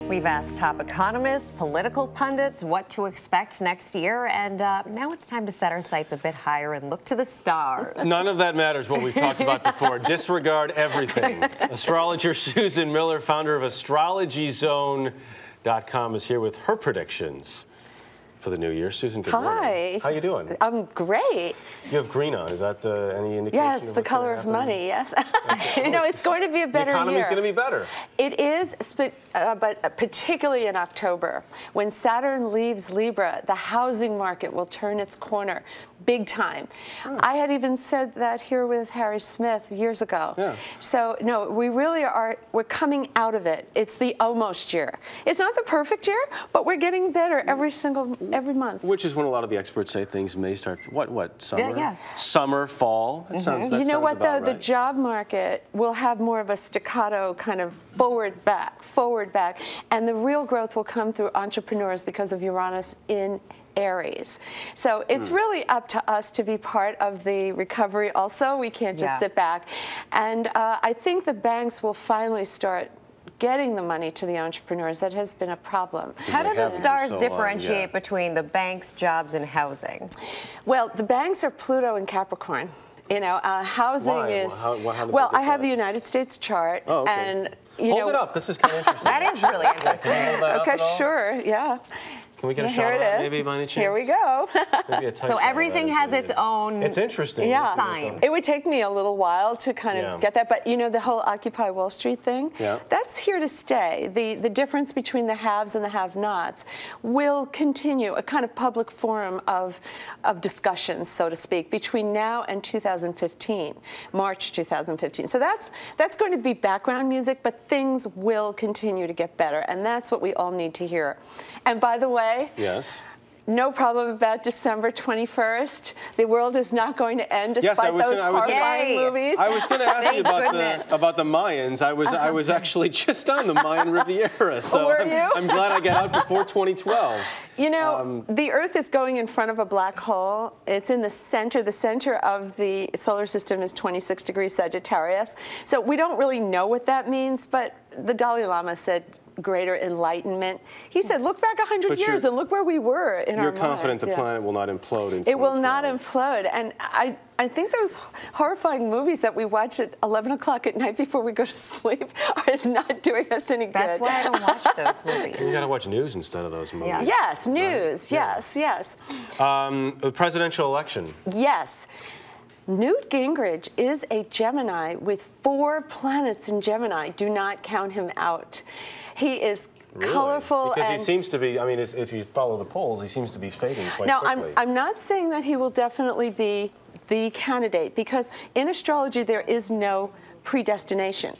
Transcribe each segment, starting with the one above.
We've asked top economists, political pundits what to expect next year, and now it's time to set our sights a bit higher and look to the stars. None of that matters, what we've talked about before. Disregard everything. Astrologer Susan Miller, founder of AstrologyZone.com, is here with her predictions for the new year. Susan, good morning. Hi. How you doing? I'm great. You have green on. Is that any indication? Yes, the color of money, yes. You know, it's going to be a better year. The economy's going to be better. It is, but particularly in October. When Saturn leaves Libra, the housing market will turn its corner big time. I had even said that here with Harry Smith years ago. Yeah. So, no, we really are, we're coming out of it. It's the almost year. It's not the perfect year, but we're getting better every month. Which is when a lot of the experts say things may start, what, summer? Yeah. Summer, fall? That sounds, that you know what, though? right. The job market will have more of a staccato kind of forward back, and the real growth will come through entrepreneurs because of Uranus in Aries. So it's really up to us to be part of the recovery also. We can't just sit back. And I think the banks will finally start getting the money to the entrepreneurs. That has been a problem. How do the stars differentiate between the banks, jobs, and housing? Well, the banks are Pluto and Capricorn. You know, housing is... Well, I have the United States chart, and you know... Hold it up. This is kind of interesting. That is really interesting. Okay, sure, yeah. Can we get a shot of that, maybe, by any chance? Here we go. So everything has its own sign. It would take me a little while to kind of get that, but you know, the whole Occupy Wall Street thing, that's here to stay. The difference between the haves and the have-nots will continue, a kind of public forum of discussions, so to speak, between now and 2015, March 2015. So that's going to be background music, but things will continue to get better, and that's what we all need to hear. And by the way, yes. No problem about December 21st. The world is not going to end despite those horrifying movies. I was going to ask you about the Mayans. I was actually just on the Mayan Riviera, so I'm glad I got out before 2012. You know, the Earth is going in front of a black hole. It's in the center. The center of the solar system is 26 degrees Sagittarius. So we don't really know what that means, but the Dalai Lama said greater enlightenment. He said, look back 100 years and look where we were in our minds. You're confident the planet will not implode in 2012. It will not implode. And I think those horrifying movies that we watch at 11 o'clock at night before we go to sleep is not doing us any good. That's why I don't watch those movies. You got to watch news instead of those movies. Yeah. Yes, news. Right? Yes. The presidential election. Yes. Newt Gingrich is a Gemini with 4 planets in Gemini. Do not count him out. He is colorful. Because he seems to be, I mean, if you follow the polls, he seems to be fading quite quickly. I'm not saying that he will definitely be the candidate, because in astrology there is no predestination.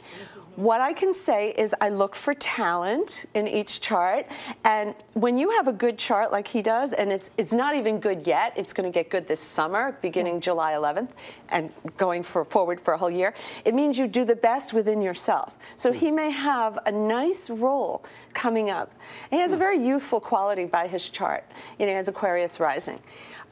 What I can say is I look for talent in each chart, and when you have a good chart like he does, and it's not even good yet, it's going to get good this summer, beginning July 11th, and going forward for a whole year, it means you do the best within yourself. So he may have a nice role coming up. He has a very youthful quality by his chart. You know, he has Aquarius rising.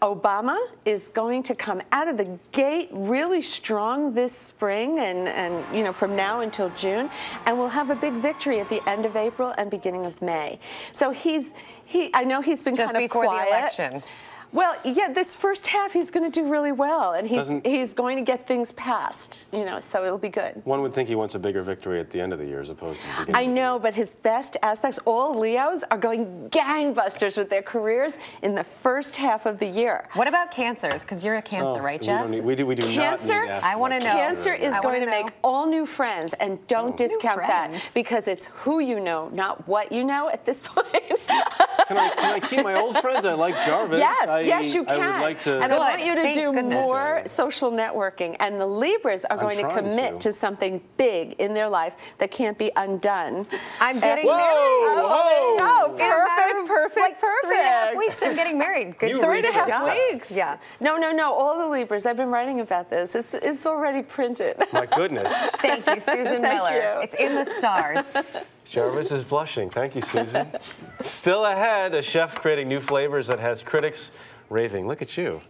Obama is going to come out of the gate really strong this spring and you know, from now until June, and we'll have a big victory at the end of April and beginning of May. So I know he's been just kind of before quiet. the election. Well, yeah, this first half he's going to do really well, and he's going to get things passed, you know, so it'll be good. One would think he wants a bigger victory at the end of the year as opposed to the beginning. I know, but his best aspects, all Leos are going gangbusters with their careers in the first half of the year. What about Cancers? Because you're a Cancer, right, Jeff? We do Cancer, not need to ask. I want to know. Cancer is going to make all new friends, and don't discount that, because it's who you know, not what you know at this point. Can I keep my old friends? I like Jarvis. Yes, you can. I would like to. And I want you to do more social networking. And the Libras are going to commit to something big in their life that can't be undone. I'm getting married. Oh, perfect. 3.5 weeks I'm getting married. Good. 3.5 weeks. Yeah. No. All the Libras. I've been writing about this. It's already printed. My goodness. Thank you, Susan Miller. It's in the stars. Jarvis is blushing. Thank you, Susan. Still ahead, a chef creating new flavors that has critics raving. Look at you.